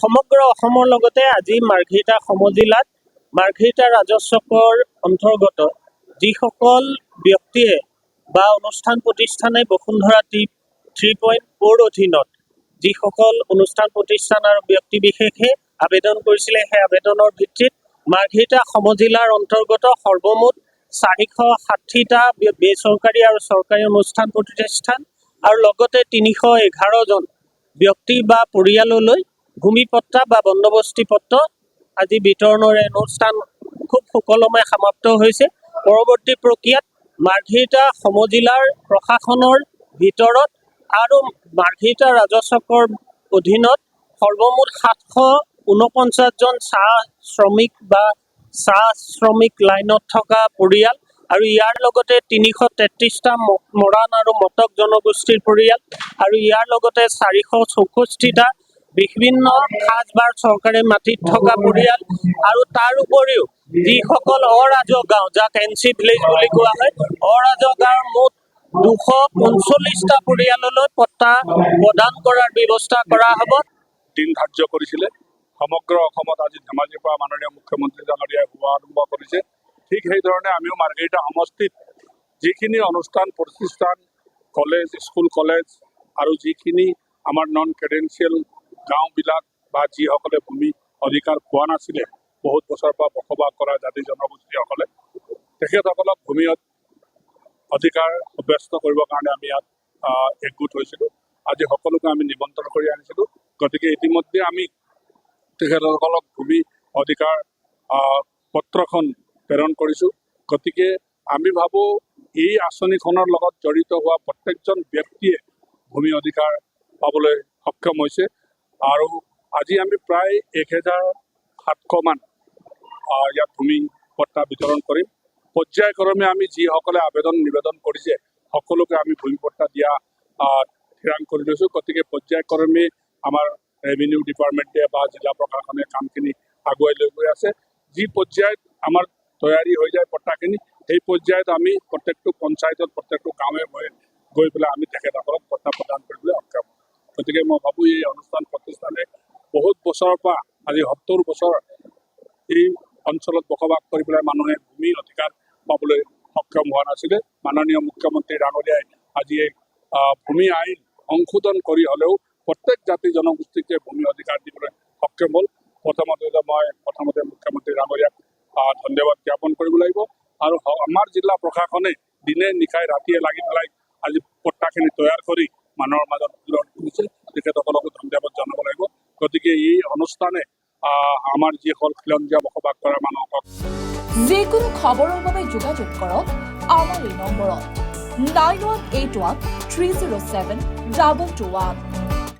সমগ্ৰ অসমৰ লগতে আজি মাৰ্ঘেৰিটা সমজিলাত মাৰ্ঘেৰিটা ৰাজচক্ৰৰ অন্তৰ্গত যিসকল ব্যক্তিয়ে বা অনুষ্ঠান প্ৰতিষ্ঠানে বসুন্ধৰা 3.0 অধীনত যিসকল অনুষ্ঠান প্ৰতিষ্ঠান আৰু ব্যক্তি বিশেষে আবেদন কৰিছিলে, সেই আবেদনৰ ভিত্তিত মাৰ্ঘেৰিটা সমজিলাৰ অন্তৰ্গত সৰ্বমুঠ 460টা বেচৰকাৰী আৰু চৰকাৰী অনুষ্ঠান প্ৰতিষ্ঠান আৰু লগতে 311 জন ব্যক্তি বা পৰিয়াললৈ ভূমিপট্টা বা বন্দবস্তি পত্ৰ আজি বিতৰণৰ অনুষ্ঠান খুব সুকলমে সমাপ্ত হৈছে। পৰৱৰ্তী প্ৰক্ৰিয়াত মাৰ্ঘেৰিটা সমজিলাৰ প্ৰশাসনৰ ভিতৰত আৰু মাৰ্ঘেৰিটা ৰাজচক্ৰৰ অধীনত সৰ্বমুঠ 749 জন চাহ শ্ৰমিক বা চাহ শ্ৰমিক লাইনত থকা পৰিয়াল আৰু ইয়াৰ লগতে 333টা মৰাণ আৰু মটক জনগোষ্ঠীৰ পৰিয়াল আৰু ইয়াৰ লগতে 464টা বিভিন্ন খাজবাৰ চৰকাৰী মাটিত থকা পৰিয়াল আৰু তাৰ উপৰিও যিসকল অৰাজহ গাঁও, যাক এনচি ভিলেজ বুলি কোৱা হয়, অৰাজহ গাঁৱৰ মুঠ 239টা পৰিয়াললৈ পট্টা প্ৰদান কৰাৰ ব্যৱস্থা কৰা হ'ব। দিন ধাৰ্য কৰিছিলে। সমগ্ৰ অসমত আজি ধেমাজিৰ পৰা মাননীয় মুখ্যমন্ত্ৰী ডাঙৰীয়াই শুভাৰম্ভ কৰিছে। ঠিক সেইধৰণে আমিও মাৰ্ঘেৰিটা সমষ্টিত যিখিনি অনুষ্ঠান প্ৰতিষ্ঠান, কলেজ, স্কুল কলেজ আৰু যিখিনি আমাৰ নন ক্ৰেডেঞ্চিয়েল গাঁওবিলাক বা যিসকলে ভূমি অধিকাৰ পোৱা নাছিলে বহুত বছৰৰ পৰা বসবাস কৰা জাতি জনগোষ্ঠীসকলে, তেখেতসকলক ভূমি অধিকাৰ সাব্যস্ত কৰিবৰ কাৰণে আমি ইয়াত একগোট হৈছিলোঁ। আজি সকলোকে আমি নিমন্ত্ৰণ কৰি আনিছিলোঁ। গতিকে ইতিমধ্যে আমি তেখেতসকলক ভূমি অধিকাৰ পত্ৰখন প্ৰেৰণ কৰিছোঁ। গতিকে আমি ভাবোঁ এই আঁচনিখনৰ লগত জড়িত হোৱা প্ৰত্যেকজন ব্যক্তিয়ে ভূমি অধিকাৰ পাবলৈ সক্ষম হৈছে আৰু আজি আমি প্ৰায় 1700মান ইয়াত ভূমি পট্টা বিতৰণ কৰিম। পৰ্যায়ক্ৰমে আমি যিসকলে নিবেদন কৰিছে সকলোকে আমি ভূমি পট্টা দিয়া থিৰাং কৰি লৈছোঁ। গতিকে পৰ্যায়ক্ৰমে আমাৰ ৰেভিনিউ ডিপাৰ্টমেণ্টে বা জিলা প্ৰশাসনে কামখিনি আগুৱাই লৈ গৈ আছে। যি পৰ্যায়ত আমাৰ তৈয়াৰী হৈ যায় পট্টাখিনি, সেই পৰ্যায়ত আমি প্ৰত্যেকটো পঞ্চায়তত প্ৰত্যেকটো গাঁৱে গৈ পেলাই আমি তেখেতসকলক পট্টা প্ৰদান কৰিবলৈ সক্ষম। গতিকে মই ভাবোঁ এই অনুষ্ঠান প্ৰতিষ্ঠানে বহুত বছৰৰ পৰা আজি 70 বছৰ এই অঞ্চলত বসবাস কৰি পেলাই মানুহে ভূমি অধিকাৰ পাবলৈ সক্ষম হোৱা নাছিলে। মাননীয় মুখ্যমন্ত্ৰী ডাঙৰীয়াই আজি এই ভূমি আইন সংশোধন কৰি হ'লেও প্ৰত্যেক জাতি জনগোষ্ঠীকে ভূমি অধিকাৰ দিবলৈ সক্ষম হ'ল। প্ৰথমতে মুখ্যমন্ত্ৰী ডাঙৰীয়াক ধন্যবাদ জ্ঞাপন কৰিব লাগিব আৰু আমাৰ জিলা প্ৰশাসনে দিনে নিশাই ৰাতিয়ে লাগি পেলাই আজি পট্টাখিনি তৈয়াৰ কৰি মানুহৰ মাজত বিতৰণ কৰিছে। তেখেতসকলকো ধন্যবাদ জনাব লাগিব। গতিকে এই অনুষ্ঠানে আমাৰ যিসকল খিলঞ্জীয়া বসবাস কৰা মানুহক যিকোনো খবৰৰ বাবে যোগাযোগ কৰক আমাৰ এই নম্বৰত 9181 307 221।